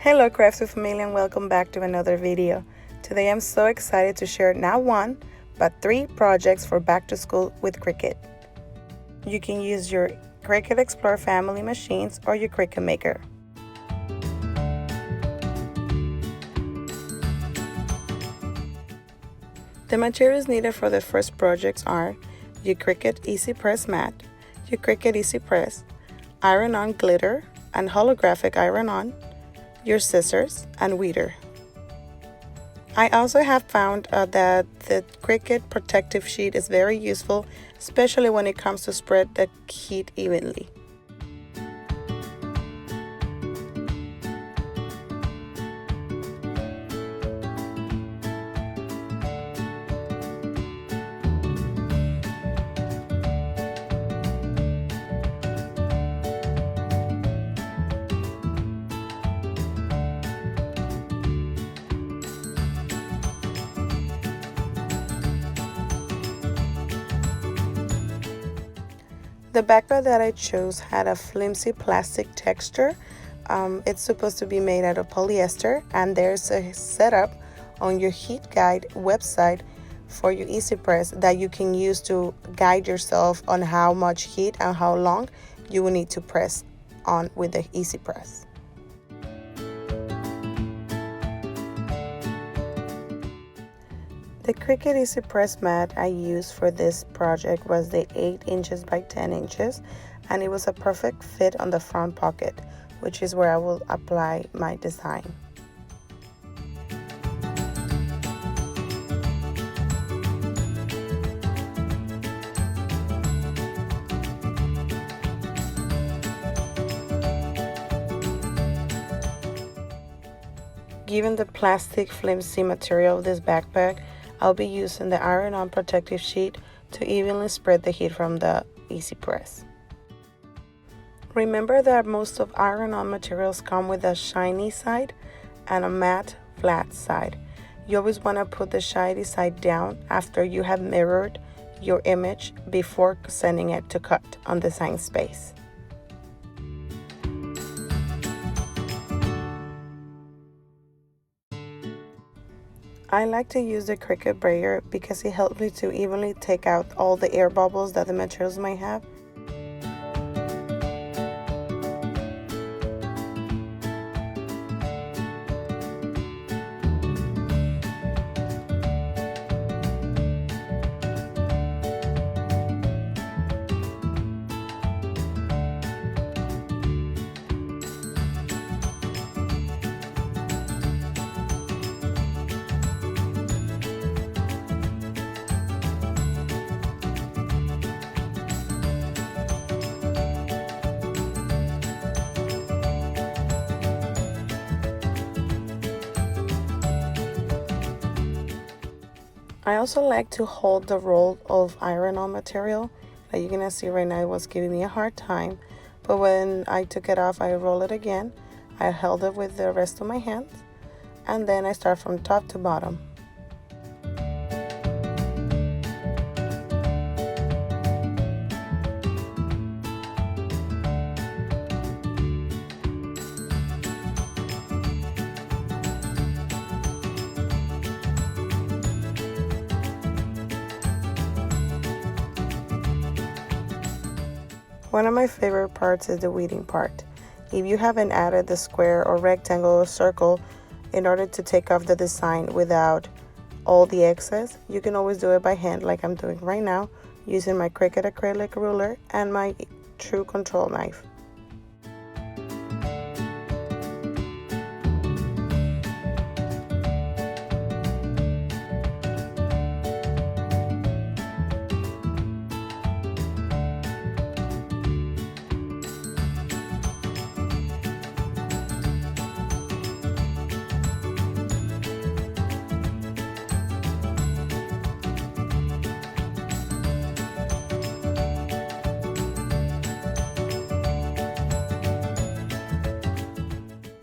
Hello Crafty Familia and welcome back to another video. Today I'm so excited to share not one, but 3 projects for back to school with Cricut. You can use your Cricut Explore family machines or your Cricut Maker. The materials needed for the first projects are your Cricut Easy Press mat, your Cricut Easy Press, iron-on glitter and holographic iron-on, your scissors and weeder. I also have found that the Cricut protective sheet is very useful, especially when it comes to spread the heat evenly. The backpack that I chose had a flimsy plastic texture. It's supposed to be made out of polyester, and there's a setup on your heat guide website for your Easy Press that you can use to guide yourself on how much heat and how long you will need to press on with the Easy Press. The Cricut Easy Press mat I used for this project was the 8 inches by 10 inches, and it was a perfect fit on the front pocket, which is where I will apply my design. Given the plastic flimsy material of this backpack, I'll be using the iron-on protective sheet to evenly spread the heat from the Easy Press. Remember that most of iron-on materials come with a shiny side and a matte flat side. You always want to put the shiny side down after you have mirrored your image before sending it to cut on the design space. I like to use the Cricut brayer because it helps me to evenly take out all the air bubbles that the materials might have. I also like to hold the roll of iron-on material. Like you're gonna see right now, it was giving me a hard time, but when I took it off, I roll it again. I held it with the rest of my hands, and then I start from top to bottom. One of my favorite parts is the weeding part. If you haven't added the square or rectangle or circle in order to take off the design without all the excess, you can always do it by hand like I'm doing right now using my Cricut acrylic ruler and my true control knife.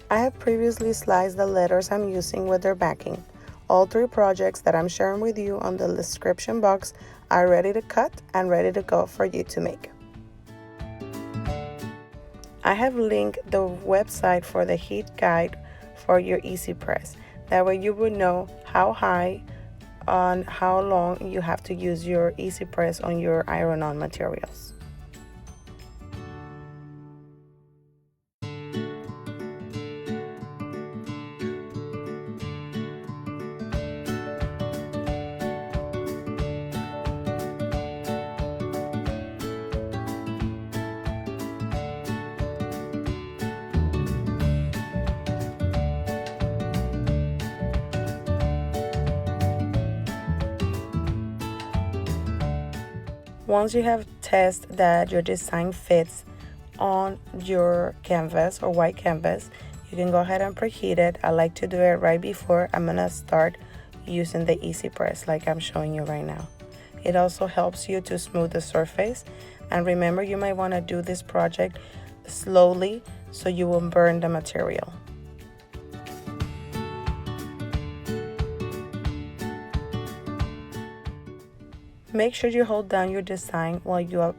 I have previously sliced the letters I'm using with their backing. All 3 projects that I'm sharing with you on the description box are ready to cut and ready to go for you to make. I have linked the website for the heat guide for your easy press. That way you would know how high and how long you have to use your easy press on your iron-on materials. Once you have tested that your design fits on your canvas or white canvas, you can go ahead and preheat it. I like to do it right before I'm gonna start using the easy press like I'm showing you right now. It also helps you to smooth the surface, and remember, you might want to do this project slowly so you won't burn the material. Make sure you hold down your design while you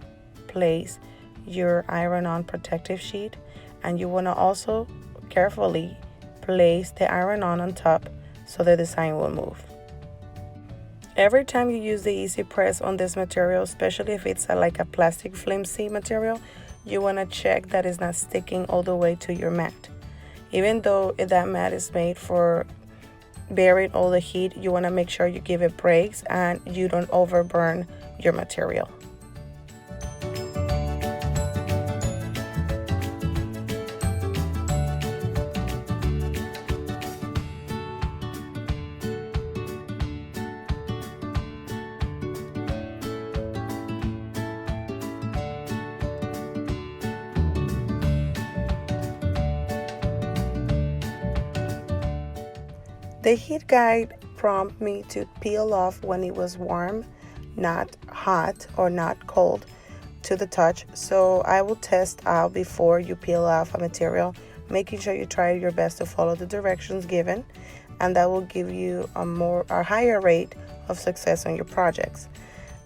place your iron-on protective sheet, and you want to also carefully place the iron-on top so the design will move. Every time you use the easy press on this material, especially if it's like a plastic flimsy material, you want to check that it's not sticking all the way to your mat. Even though that mat is made for bearing all the heat, you want to make sure you give it breaks and you don't overburn your material. The heat guide prompted me to peel off when it was warm, not hot or not cold to the touch. So I will test out before you peel off a material, making sure you try your best to follow the directions given, and that will give you a higher rate of success on your projects.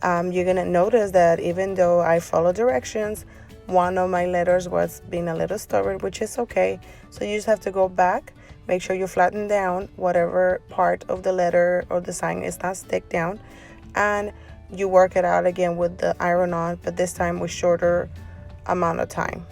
You're gonna notice that even though I follow directions, one of my letters was being a little stubborn, which is okay. So you just have to go back. Make sure you flatten down whatever part of the letter or the sign is not stick down, and you work it out again with the iron-on, but this time with shorter amount of time.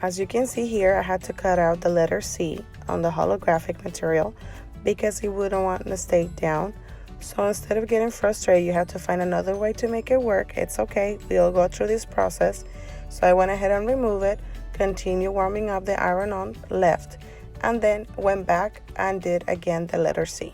As you can see here, I had to cut out the letter C on the holographic material because it wouldn't want to stay down. So instead of getting frustrated, you have to find another way to make it work. It's okay. We'll go through this process. So I went ahead and removed it, continue warming up the iron-on, left, and then went back and did again the letter C.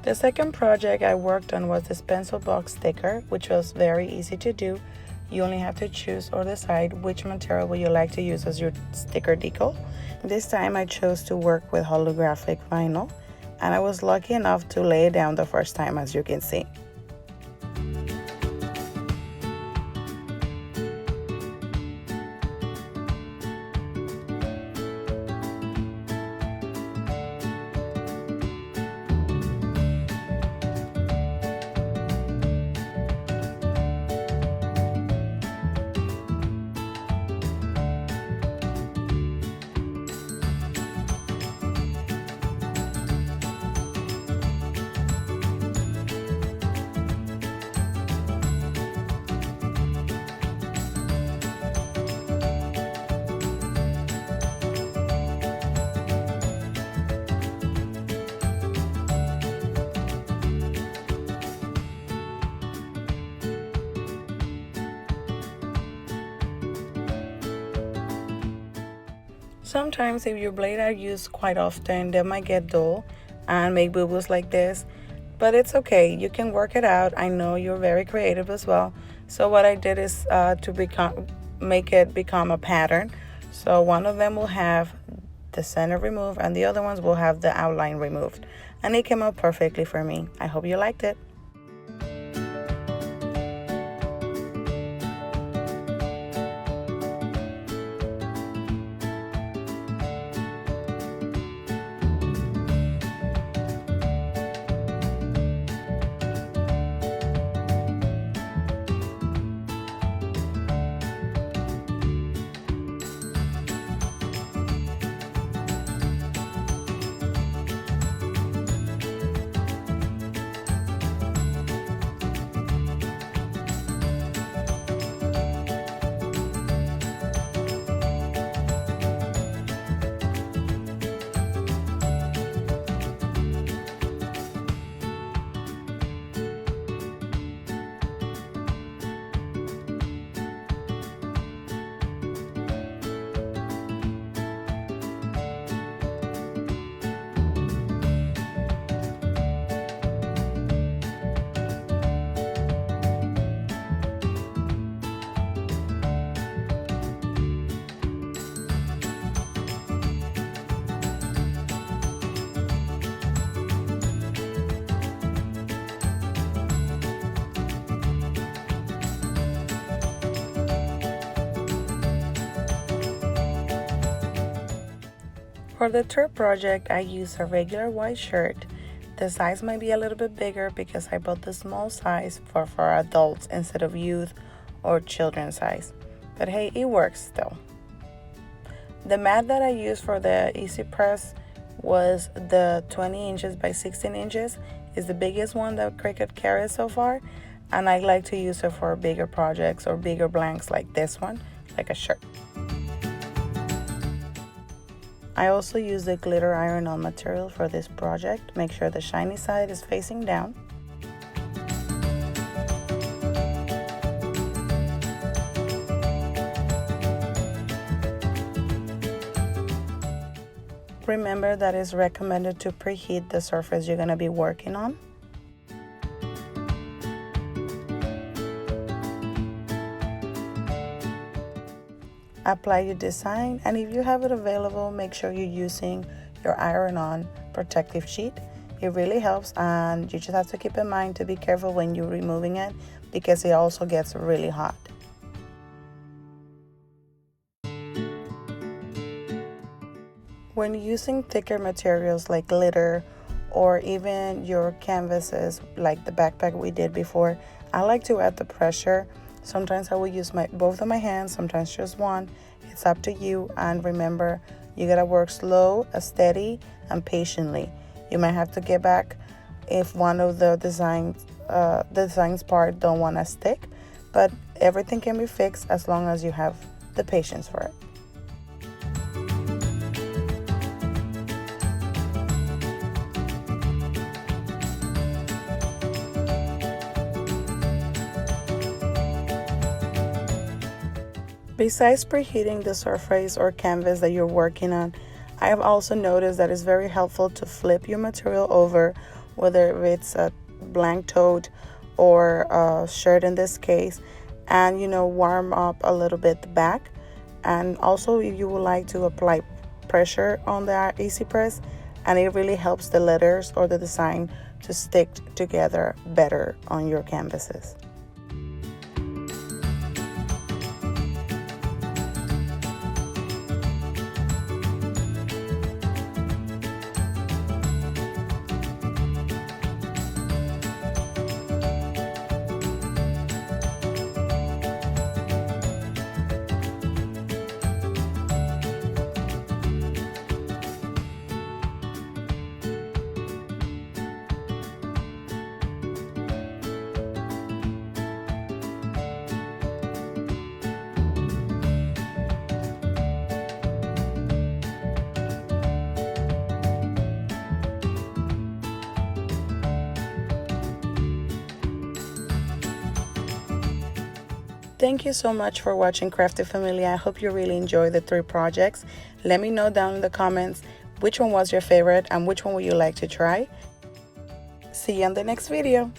The second project I worked on was this pencil box sticker, which was very easy to do. You only have to choose or decide which material would you like to use as your sticker decal. This time I chose to work with holographic vinyl, and I was lucky enough to lay it down the first time, as you can see. Sometimes if your blade are used quite often, they might get dull and make boo-boos like this, but it's okay. You can work it out. I know you're very creative as well. So what I did is make it become a pattern. So one of them will have the center removed and the other ones will have the outline removed. And it came out perfectly for me. I hope you liked it. For the third project, I used a regular white shirt. The size might be a little bit bigger because I bought the small size for adults instead of youth or children's size. But hey, it works still. The mat that I used for the Easy Press was the 20 inches by 16 inches. It's the biggest one that Cricut carries so far, and I like to use it for bigger projects or bigger blanks like this one, like a shirt. I also use the glitter iron-on material for this project. Make sure the shiny side is facing down. Remember that it's recommended to preheat the surface you're going to be working on. Apply your design, and if you have it available, make sure you're using your iron-on protective sheet. It really helps, and you just have to keep in mind to be careful when you're removing it because it also gets really hot. When using thicker materials like glitter or even your canvases like the backpack we did before, I like to add the pressure. Sometimes I will use both of my hands, sometimes just one. It's up to you, and remember, you gotta work slow, steady, and patiently. You might have to get back if one of the designs part don't wanna stick, but everything can be fixed as long as you have the patience for it. Besides preheating the surface or canvas that you're working on, I have also noticed that it's very helpful to flip your material over, whether it's a blank tote or a shirt in this case, and warm up a little bit the back. And also, if you would like to apply pressure on the Easy Press, and it really helps the letters or the design to stick together better on your canvases. Thank you so much for watching Crafty Familia. I hope you really enjoyed the 3 projects. Let me know down in the comments which one was your favorite and which one would you like to try. See you on the next video.